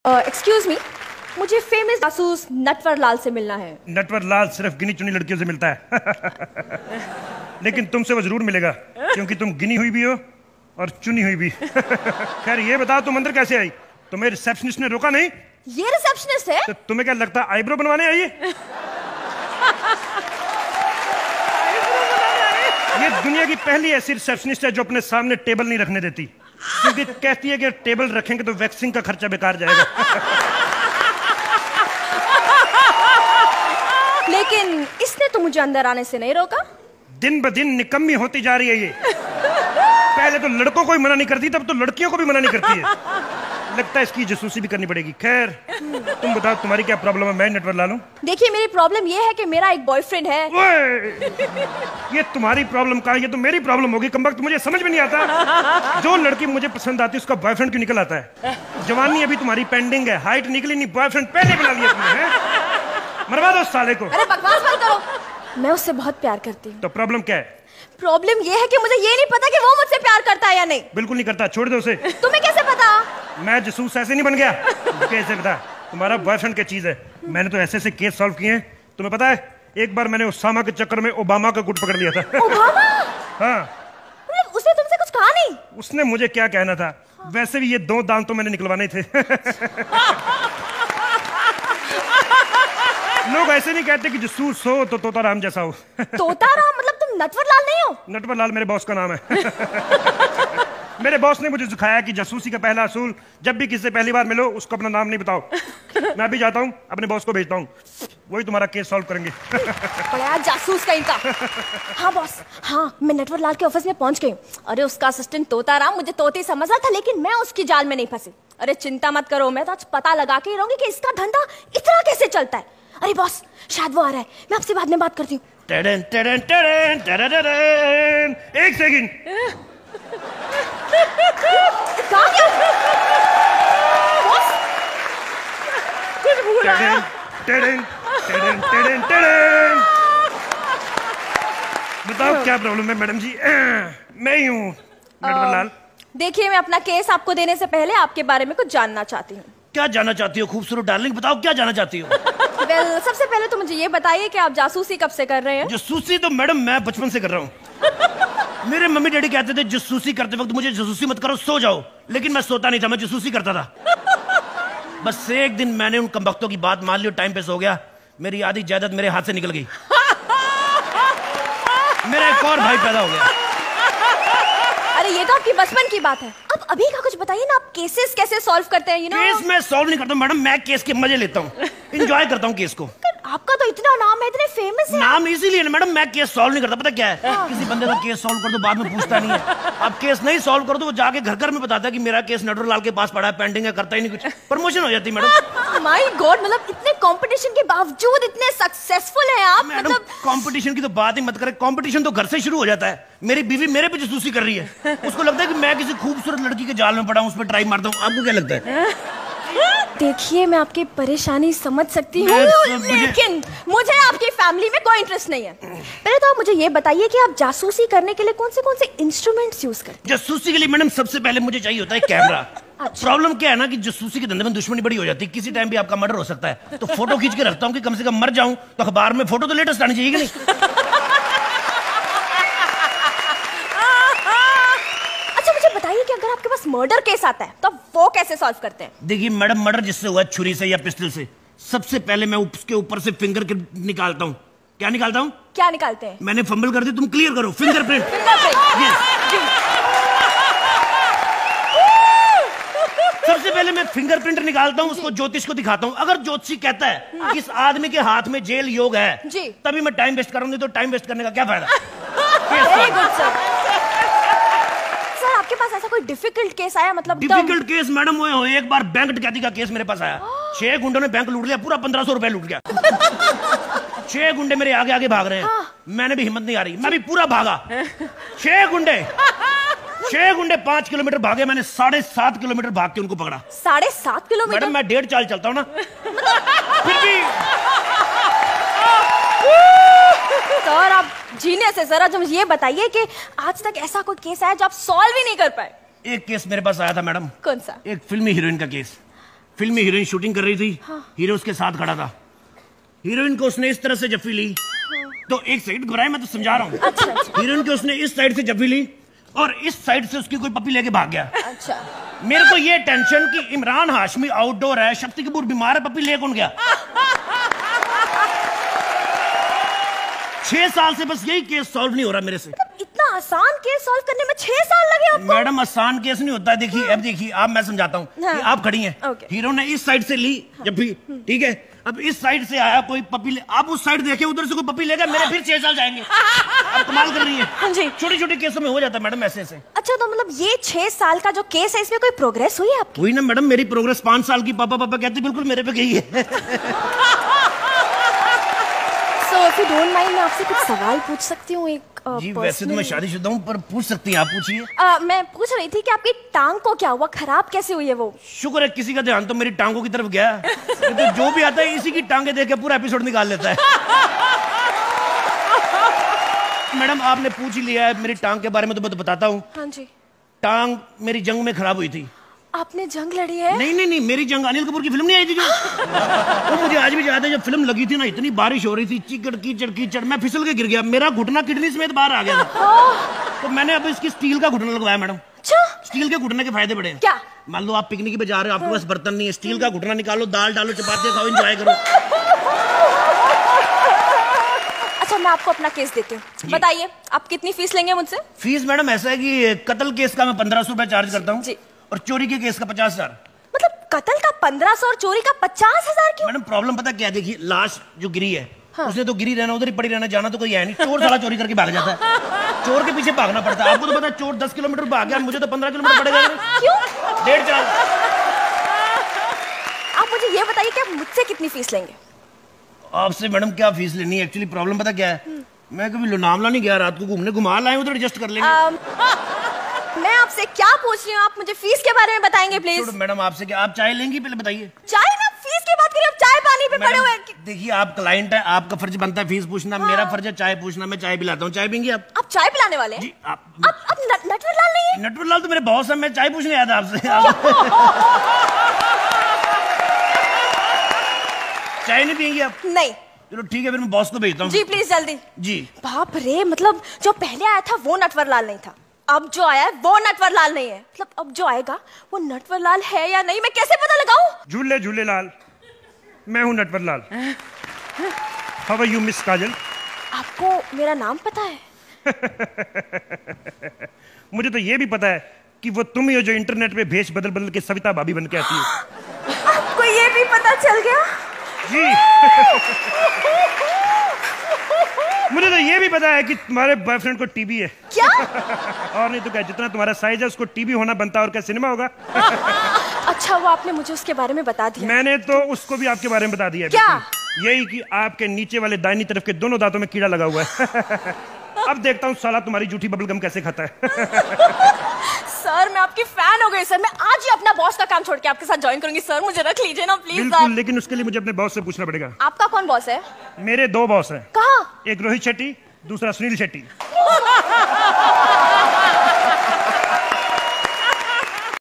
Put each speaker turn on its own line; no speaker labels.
Excuse me, मुझे famous जासूस नटवर लाल से मिलना है।
नटवर लाल सिर्फ गिनी चुनी लड़कियों से मिलता है। लेकिन तुमसे वो जरूर मिलेगा क्योंकि तुम गिनी हुई भी हो और चुनी हुई भी। खैर ये बताओ तुम अंदर कैसे आई? तुम्हें रिसेप्शनिस्ट ने रोका नहीं?
ये रिसेप्शनिस्ट है?
तो तुम्हें क्या लगता है आईब्रो बनवाने आई है? ये दुनिया की पहली ऐसी रिसेप्शनिस्ट है जो अपने सामने टेबल नहीं रखने देती, क्योंकि कहती है कि टेबल रखेंगे तो वैक्सिंग का खर्चा बेकार जाएगा।
लेकिन इसने तो मुझे अंदर आने से नहीं रोका।
दिन ब दिन निकम्मी होती जा रही है ये। पहले तो लड़कों को ही मना नहीं करती, तब तो लड़कियों को भी मना नहीं करती है। लगता है इसकी जासूसी भी करनी पड़ेगी। खैर तुम बताओ तुम्हारी क्या प्रॉब्लम है? मैं नटवर लाल हूं।
देखिए मेरी प्रॉब्लम ये है कि मेरा एक बॉयफ्रेंड है।
ये तुम्हारी प्रॉब्लम का, ये तो मेरी प्रॉब्लम होगी। कमबख्त मुझे समझ में नहीं आता, जो लड़की मुझे पसंद आती है उसका बॉयफ्रेंड क्यों निकल आता है? जवानी अभी तुम्हारी पेंडिंग है, हाइट निकली नहीं, बॉयफ्रेंड पहले बना लिया तुमने। मरवा दो उस साले को।
अरे बकवास मत करो, मैं उससे बहुत प्यार करती हूँ।
तो प्रॉब्लम क्या है?
प्रॉब्लम ये है कि मुझे ये नहीं पता कि वो मुझसे प्यार करता है या नहीं।
बिल्कुल नहीं करता, छोड़ दो उसे।
तुम्हें कैसे पता?
मैं जासूस ऐसे नहीं बन गया। कैसे पता? तुम्हारा बॉयफ्रेंड क्या चीज है? मैंने तो ऐसे केस सॉल्व किए हैं, तुम्हें पता है एक बार मैंने ओसामा के चक्कर में ओबामा का गुट पकड़ लिया था।
ओबामा?
हाँ।
उसने तुमसे कुछ कहा नहीं?
उसने मुझे क्या कहना था? वैसे भी ये 2 दांत तो मैंने निकलवाने थे। लोग ऐसे नहीं कहते कि जासूस हो तो तोता राम जैसा हो।
तोता राम मतलब तुम नटवर लाल नहीं हो?
नटवर लाल मेरे बॉस का नाम है। मेरे बॉस ने मुझे सिखाया कि जासूसी का पहला असूल, जब भी किसी से पहली बार मिलो उसको अपना नाम नहीं बताओ। मैं भी जाता हूँ, अपने बॉस को भेजता हूँ, वही तुम्हारा केस सॉल्व करेंगे।
बड़ा जासूस का इनका। हाँ बॉस, हाँ मैं नटवर लाल के ऑफिस में पहुंच गई। अरे उसका असिस्टेंट तोता राम मुझे तोते समझ रहा था, लेकिन मैं उसकी जाल में नहीं फंसी। अरे चिंता मत करो, मैं तो आज पता लगा के ही रहूंगी कि इसका धंधा इतना कैसे चलता है। अरे बॉस शायद वो आ रहा है, मैं आपसे बाद में बात करती हूँ।
एक सेकंड।
बॉस
कुछ भूल आया। बताओ क्या प्रॉब्लम है मैडम जी? मैं ही हूँ नटवर लाल।
देखिए मैं अपना केस आपको देने से पहले आपके बारे में कुछ जानना चाहती हूँ।
क्या जानना चाहती हो खूबसूरत डार्लिंग? बताओ क्या जानना चाहती हो?
वेल, सबसे पहले तो मुझे ये बताइए कि आप जासूसी कब से कर रहे हैं?
जासूसी तो मैडम मैं बचपन से कर रहा हूँ। मेरे मम्मी डैडी कहते थे जासूसी करते वक्त मुझे जासूसी मत करो, सो जाओ। लेकिन मैं सोता नहीं था, मैं जासूसी करता था। बस एक दिन मैंने उन कमबख्तों की बात मान ली और टाइम पे सो गया। मेरी आधी जायदाद मेरे हाथ से निकल गई। मेरा एक और भाई पैदा हो गया।
अरे ये तो आपकी बचपन की बात है, अब अभी का कुछ बताइए ना। आप केसेस कैसे सॉल्व करते हैं?
केस मैं सॉल्व नहीं करता मैडम, मैं केस के मजे लेता हूँ, एंजॉय करता हूँ केस को।
आपका तो इतना नाम है, इतने फेमस है।
नाम इसीलिए ना मैडम, मैं केस सॉल्व नहीं करता। पता क्या है, किसी बंदे का केस सॉल्व कर दो बाद में पूछता नहीं है। अब केस नहीं सॉल्व कर दो, वो जाके घर घर में बताता है कि मेरा केस नटवर लाल के पास पड़ा है, पेंडिंग है, करता ही नहीं कुछ। प्रमोशन हो जाती मैडम।
माय गॉड, मतलब इतने कंपटीशन के बावजूद इतने सक्सेसफुल हैं आप।
मतलब कंपटीशन की तो बात ही मत करें, कंपटीशन तो घर से शुरू हो जाता है। मेरी बीवी मेरे पे जासूसी कर रही है, उसको लगता है कि मैं किसी खूबसूरत लड़की के जाल में पड़ा हूँ, उस पर ट्राई मारता हूँ। आपको क्या लगता है?
देखिए मैं आपकी परेशानी समझ सकती हूँ, लेकिन मुझे आपकी फैमिली में कोई इंटरेस्ट नहीं है। पहले तो आप मुझे ये बताइए कि आप जासूसी करने के लिए कौन से इंस्ट्रूमेंट्स यूज करते हैं?
जासूसी के लिए मैडम सबसे पहले मुझे चाहिए होता है कैमरा। प्रॉब्लम क्या है ना कि जासूसी के धंधे में दुश्मनी बड़ी हो जाती है, किसी टाइम भी आपका मर्डर हो सकता है। तो फोटो खींच के रखता हूँ कि कम से कम मर जाऊं तो अखबार में फोटो तो लेटेस्ट आनी चाहिए कि नहीं।
बताइए कि अगर आपके पास मर्डर केस आता है तो वो कैसे सॉल्व करते हैं?
देखिए मैडम, मर्डर जिससे हुआ छुरी से या पिस्टल से, सबसे पहले मैं उसके ऊपर से फिंगर निकालता हूँ। क्या निकालता हूँ?
क्या निकालते हैं?
मैंने फंबल कर दी, तुम क्लियर करो। फिंगरप्रिंट। सबसे पहले मैं फिंगरप्रिंट निकालता हूँ, उसको ज्योतिष को दिखाता हूँ। अगर ज्योतिषी कहता है कि इस आदमी के हाथ में जेल योग है, तभी मैं टाइम वेस्ट करूंगी। तो टाइम वेस्ट करने का क्या फायदा?
Very good sir. आपके पास ऐसा कोई डिफिकल्ट केस आया? मतलब
डिफिकल्ट केस मैडम वो एक बार बैंक डकैती का केस मेरे पास आया। 6 गुंडों ने बैंक लूट लिया, पूरा 1500 रुपए लूट गया। 6 गुंडे मेरे आगे आगे भाग रहे हैं। मैंने भी हिम्मत नहीं आ रही, मैं भी पूरा भागा। 6 गुंडे 5 किलोमीटर भागे, मैंने 7.5 किलोमीटर भाग के उनको पकड़ा।
7.5 किलोमीटर?
मैडम मैं 1.5 चाल चलता हूँ ना। फिर भी
सर आप जीनियस है सर। आज मुझे ये बताइए कि आज तक ऐसा कोई केस आया जो आप सॉल्व ही नहीं कर पाए?
एक केस मेरे पास आया था मैडम।
कौन सा?
एक फिल्मी हीरोइन का केस। फिल्म में हीरोइन शूटिंग कर रही थी।
हाँ।
हीरो उसके साथ खड़ा था। हीरोइन को उसने इस तरह से जफ्फी ली। तो एक साइड घबराए, मैं तो समझा रहा हूँ।
अच्छा, अच्छा।
हीरोइन को उसने इस साइड से जफ्फी ली और इस साइड से उसकी कोई पपी लेके भाग गया।
अच्छा।
मेरे को ये टेंशन कि इमरान हाशमी आउटडोर है, शक्ति कपूर बीमार है, पपी ले कौन गया। 6 साल से बस यही केस सॉल्व नहीं हो रहा मेरे से।
इतना आसान केस सॉल्व करने में 6 साल लगे आपको?
मैडम आसान केस नहीं होता है। देखिए अब देखिए, आप मैं समझाता हूँ कि आप खड़ी हैं, हीरो ने इस साइड से ली जब भी, ठीक है, अब इस साइड से आया कोई पपी ले, आप उस साइड देखे, उधर से कोई पपी लेगा, मेरे फिर 6 साल जाएंगे। आप कमाल कर रही है।
हाँ जी।
छोटे छोटे केसों में हो जाता है मैडम ऐसे ऐसे।
अच्छा, तो मतलब ये 6 साल का जो केस है, इसमें कोई प्रोग्रेस हुई है आपकी?
हुई ना मैडम, मेरी प्रोग्रेस 5 साल की। पापा पापा कहती बिल्कुल मेरे पे गई है।
So, if you don't mind, मैं आपसे कुछ सवाल पूछ सकती हूँ? एक
जी वैसे तो मैं शादीशुदा हूँ, पर पूछ सकती हैं, आप पूछिए।
मैं पूछ रही थी कि आपकी टांग को क्या हुआ, खराब कैसे हुई है वो?
शुक्र है किसी का ध्यान तो मेरी टांगों की तरफ गया। तो जो भी आता है इसी की टांगे देख के पूरा एपिसोड निकाल लेता है। मैडम आपने पूछ ही लिया है मेरी टांग के बारे में, तो मैं तो बताता हूँ।
हाँ जी।
टांग मेरी जंग में खराब हुई थी।
आपने जंग लड़ी है?
नहीं नहीं नहीं, मेरी जंग अनिल कपूर की फिल्म नहीं आई थी जो, वो मुझे आज भी याद है। जब फिल्म लगी थी ना, इतनी बारिश हो रही थी, चिकड़ कीचड़ कीचड़, मैं फिसल के गिर गया, मेरा घुटना किडनी समेत बाहर आ गया था। तो मैंने अब इसकी स्टील का घुटना लगवाया मैडम।
अच्छा।
स्टील के घुटने के फायदे बड़े हैं।
क्या?
मान लो आप पिकनिक पे जा रहे हो, आपके पास बर्तन नहीं है, स्टील का घुटना निकालो, दाल डालो, चपाती खाओ, एंजॉय करो।
अच्छा, मैं आपको अपना केस देती हूँ, बताइए आप कितनी फीस लेंगे मुझसे?
फीस मैडम ऐसा है कि कत्ल केस का मैं 1500 रुपए चार्ज करता हूँ
जी।
और चोरी के केस का 50,000।
मतलब कत्ल का 1500 और चोरी का 50,000 क्यों?
मैडम प्रॉब्लम पता क्या, देखिए लाश जो गिरी है,
हाँ।
उसने तो गिरी रहना, उधर ही पड़ी रहना, जाना तो कोई है नहीं। चोर साला चोरी करके भाग जाता है, चोर के पीछे भागना पड़ता है। आपको तो पता है चोर 10 किलोमीटर भाग गया, मुझे तो 15 किलोमीटर पड़ेगा।
क्यों?
1.5 चार्ज।
आप मुझे ये बताइए कि आप मुझसे कितनी फीस लेंगे?
आपसे मैडम क्या फीस लेनी है? एक्चुअली प्रॉब्लम पता क्या है, मैं कभी लोनावला नहीं गया, रात को घूमने, घुमा लाए, उधर एडजस्ट कर लेंगे।
मैं आपसे क्या पूछ रही हूँ, आप मुझे फीस के बारे में बताएंगे प्लीज।
मैडम आपसे क्या, आप चाय लेंगी पहले बताइए।
चाय ना, फीस की बात करिए, आप चाय पानी पे पड़े हुए हैं।
देखिए आप क्लाइंट है, आपका फर्ज बनता है फीस पूछना। हाँ। मेरा फर्ज है चाय पूछना, मैं चाय पिलाता हूँ। चाय पीएंगी आप?
आप चाय पिलाने वाले हैं?
जी। आप
नटवरलाल नहीं है?
नटवरलाल तो मेरे बॉस है, मैं चाय पूछने आया था आपसे। चाय नहीं पिएंगी आप?
नहीं।
चलो ठीक है, फिर मैं बॉस को भेजता हूँ।
जी प्लीज जल्दी।
जी।
बाप रे, मतलब जो पहले आया था वो नटवरलाल नहीं था, अब जो आया है वो नटवरलाल नहीं है। मतलब अब जो आएगा वो नटवरलाल है या नहीं, मैं कैसे पता लगाऊं?
झूले झूलेलाल, मैं हूँ Natwarlal. How are you miss Kajal?
आपको मेरा नाम पता है?
मुझे तो ये भी पता है कि वो तुम ही हो जो इंटरनेट पे भेष बदल बदल के सविता भाभी बन के आती है।
आपको ये भी पता चल गया?
जी। मुझे तो ये भी पता है कि तुम्हारे बॉयफ्रेंड को टीबी है।
क्या?
और नहीं तो क्या, जितना तुम्हारा साइज है उसको टीबी होना बनता है, और क्या सिनेमा होगा।
अच्छा, वो आपने मुझे उसके बारे में बता दिया?
मैंने तो उसको भी आपके बारे में बता दिया।
क्या?
यही कि आपके नीचे वाले दाहिनी तरफ के दोनों दांतों में कीड़ा लगा हुआ है। अब देखता हूँ साला तुम्हारी झूठी बबलगम कैसे खाता है।
सर मैं आपकी फैन हो गई सर, मैं आज ही अपना बॉस का काम छोड़ के आपके साथ ज्वाइन करूंगी सर, मुझे रख लीजिए ना प्लीज।
बिल्कुल, लेकिन उसके लिए मुझे अपने बॉस से पूछना पड़ेगा।
आपका कौन बॉस है?
मेरे 2 बॉस हैं।
कहाँ?
एक रोहित शेट्टी, दूसरा सुनील शेट्टी।